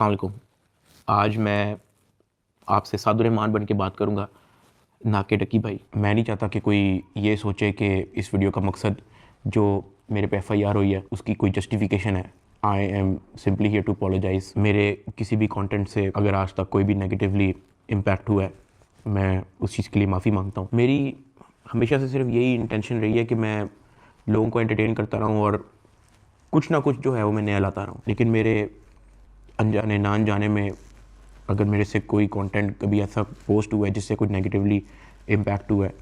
अस्सलामुअलैकुम। आज मैं आपसे सादुर्रहमान बन के बात करूँगा, ना कि डकी भाई। मैं नहीं चाहता कि कोई ये सोचे कि इस वीडियो का मकसद जो मेरे पे FIR हुई है उसकी कोई जस्टिफिकेशन है। I am simply here to apologise. मेरे किसी भी कंटेंट से अगर आज तक कोई भी नेगेटिवली इम्पैक्ट हुआ है, मैं उस चीज़ के लिए माफ़ी मांगता हूँ। मेरी हमेशा से सिर्फ यही इंटेंशन रही है कि मैं लोगों को एंटरटेन करता रहूँ और कुछ ना कुछ जो है वो मैं नया लाता रहूँ। लेकिन मेरे अनजाने ना अनजाने में अगर मेरे से कोई कंटेंट कभी ऐसा पोस्ट हुआ है जिससे कोई नेगेटिवली इम्पैक्ट हुआ है,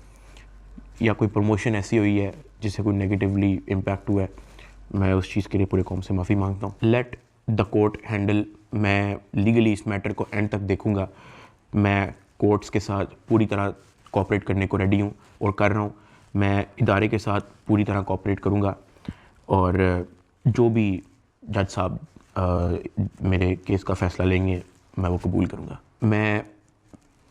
या कोई प्रमोशन ऐसी हुई है जिससे कोई नेगेटिवली इम्पैक्ट हुआ है, मैं उस चीज़ के लिए पूरे कौम से माफ़ी मांगता हूँ। Let the court handle. मैं लीगली इस मैटर को एंड तक देखूँगा। मैं कोर्ट्स के साथ पूरी तरह कोऑपरेट करने को रेडी हूँ और कर रहा हूँ। मैं इदारे के साथ पूरी तरह कोऑपरेट करूँगा और जो भी जज साहब मेरे केस का फ़ैसला लेंगे मैं वो कबूल करूँगा।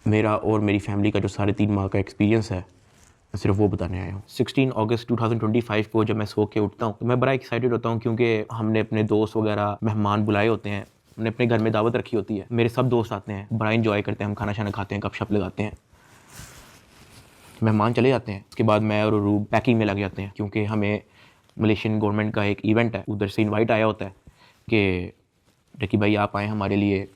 मेरा और मेरी फैमिली का जो 3.5 माह का एक्सपीरियंस है, मैं सिर्फ वो बताने आया हूँ। 16 अगस्त 2025 को जब मैं सो के उठता हूँ तो मैं बड़ा एक्साइटेड होता हूँ, क्योंकि हमने अपने दोस्त वगैरह मेहमान बुलाए होते हैं। हमने अपने घर में दावत रखी होती है। मेरे सब दोस्त आते हैं, बड़ा इंजॉय करते हैं, हम खाना शाना खाते हैं, गपशप लगाते हैं। मेहमान चले जाते हैं, उसके बाद मैं और रूब पैकिंग में लग जाते हैं, क्योंकि हमें मलेशियन गवर्नमेंट का एक इवेंट है, उधर से इनवाइट आया होता है कि डकी भाई आप आएँ, हमारे लिए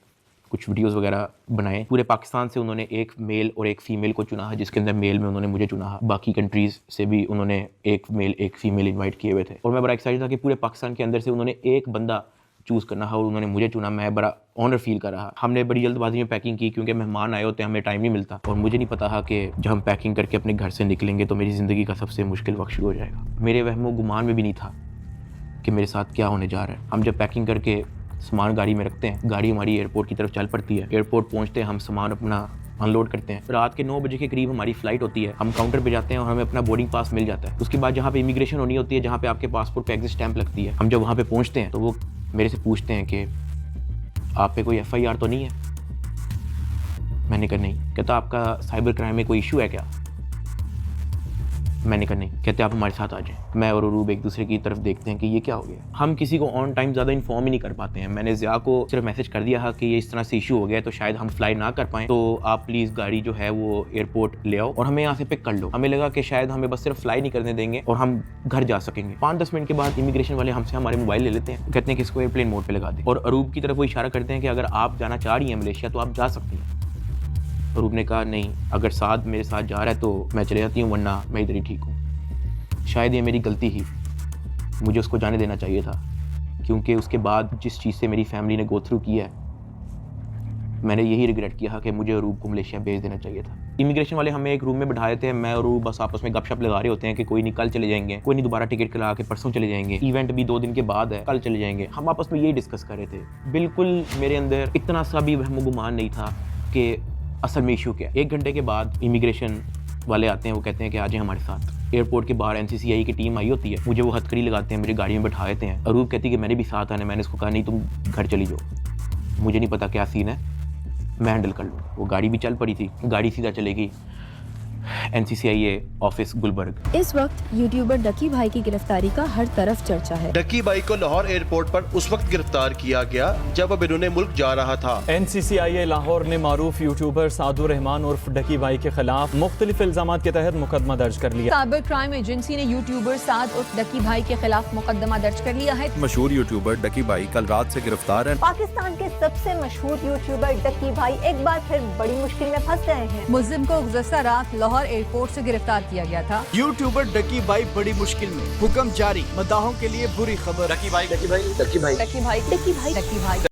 कुछ वीडियोस वगैरह बनाएं। पूरे पाकिस्तान से उन्होंने एक मेल और एक फ़ीमेल को चुना है, जिसके अंदर मेल में उन्होंने मुझे चुना है। बाकी कंट्रीज़ से भी उन्होंने एक मेल एक फ़ीमेल इनवाइट किए हुए थे और मैं बड़ा एक्साइटेड था कि पूरे पाकिस्तान के अंदर से उन्होंने एक बंदा चूज़ करना है और उन्होंने मुझे चुना। मैं बड़ा ऑनर फील कर रहा। हमने बड़ी जल्दबाजी में पैकिंग की, क्योंकि मेहमान आए होते हैं, हमें टाइम नहीं मिलता और मुझे नहीं पता था कि जब हम पैकिंग करके अपने घर से निकलेंगे तो मेरी ज़िंदगी का सबसे मुश्किल वक्त शुरू हो जाएगा। मेरे वहमो गुमान में भी नहीं था कि मेरे साथ क्या होने जा रहा है। हम जब पैकिंग करके सामान गाड़ी में रखते हैं, गाड़ी हमारी एयरपोर्ट की तरफ चल पड़ती है। एयरपोर्ट पहुंचते हैं, हम सामान अपना अनलोड करते हैं। रात के 9 बजे के करीब हमारी फ़्लाइट होती है। हम काउंटर पे जाते हैं और हमें अपना बोर्डिंग पास मिल जाता है। उसके बाद जहाँ पे इमिग्रेशन होनी होती है, जहाँ पे आपके पासपोर्ट पे एग्जिट स्टैंप लगती है, हम जब वहाँ पे पहुँचते हैं तो वो मेरे से पूछते हैं कि आप पे कोई FIR तो नहीं है। मैंने कहा नहीं। कहता आपका साइबर क्राइम में कोई इशू है क्या? मैंने कहा नहीं। कहते आप हमारे साथ आ जाएं। मैं और अरूब एक दूसरे की तरफ देखते हैं कि ये क्या हो गया। हम किसी को ऑन टाइम ज़्यादा इन्फॉर्म ही नहीं कर पाते हैं। मैंने ज़िया को सिर्फ मैसेज कर दिया है कि ये इस तरह से इशू हो गया है, तो शायद हम फ्लाई ना कर पाएँ, तो आप प्लीज़ गाड़ी जो है वो एयरपोर्ट ले आओ और हमें यहाँ से पिक कर लो। हमें लगा कि शायद हमें बस सिर्फ फ्लाई नहीं करने देंगे और हम घर जा सकेंगे। 5-10 मिनट के बाद इमिग्रेशन वाले हमसे हमारे मोबाइल ले लेते हैं, कहते हैं कि इसको एयरप्लेन मोड पर लगा दें और अरूब की तरफ वो इशारा करते हैं कि अगर आप जाना चाह रही हैं मलेशिया तो आप जा सकती हैं। अरूब ने कहा नहीं, अगर साथ मेरे साथ जा रहा है तो मैं चले जाती हूँ, वरना मैं इधर ही ठीक हूँ। शायद ये मेरी गलती ही, मुझे उसको जाने देना चाहिए था, क्योंकि उसके बाद जिस चीज़ से मेरी फैमिली ने गो थ्रू किया है, मैंने यही रिग्रेट किया कि मुझे अरूब को मलेशिया भेज देना चाहिए था। इमिग्रेशन वाले हमें एक रूम में बिठाए थे। मैं और अरूब बस आपस में गपशप लगा रहे होते हैं कि कोई नहीं, कल चले जाएंगे, कोई नहीं, दोबारा टिकट करा के परसों चले जाएंगे, इवेंट भी 2 दिन के बाद है, कल चले जाएंगे। हम आपस में यही डिस्कस कर रहे थे। बिल्कुल मेरे अंदर इतना सा भी वहम गुमान नहीं था कि असल में इशू क्या है। 1 घंटे के बाद इमिग्रेशन वाले आते हैं, वो कहते हैं कि आ जाए हमारे साथ। एयरपोर्ट के बाहर NCCI की टीम आई होती है, मुझे वो हथकड़ी लगाते हैं, मेरी गाड़ी में बैठा देते हैं। अरूब कहती है कि मैंने भी साथ आना है। मैंने उसको कहा नहीं, तुम घर चली जाओ, मुझे नहीं पता क्या सीन है, मैं हैंडल कर लूँ। वो गाड़ी भी चल पड़ी थी, गाड़ी सीधा चलेगी NCCI ऑफिस गुलबर्ग। इस वक्त यूट्यूबर डकी भाई की गिरफ्तारी का हर तरफ चर्चा है। डकी भाई को लाहौर एयरपोर्ट पर उस वक्त गिरफ्तार किया गया जब अब इन्होंने मुल्क जा रहा था। NCCI लाहौर ने मारूफ यूट्यूबर सादुर्रहमान उर्फ डकी भाई के खिलाफ मुख्तलिफ इल्जामात के तहत मुकदमा दर्ज कर लिया। साइबर क्राइम एजेंसी ने यूट्यूबर साद उर्फ डकी भाई के खिलाफ मुकदमा दर्ज कर लिया है। मशहूर यूट्यूबर डकी भाई कल रात से गिरफ्तार है। पाकिस्तान के सबसे मशहूर यूट्यूबर डकी भाई एक बार फिर बड़ी मुश्किल में फंस गए हैं। मुल्जिम को गुज़श्ता रात लाहौर एयरपोर्ट से गिरफ्तार किया गया था। यूट्यूबर डकी भाई बड़ी मुश्किल में, हुक्म जारी, मदाहों के लिए बुरी खबर। डकी भाई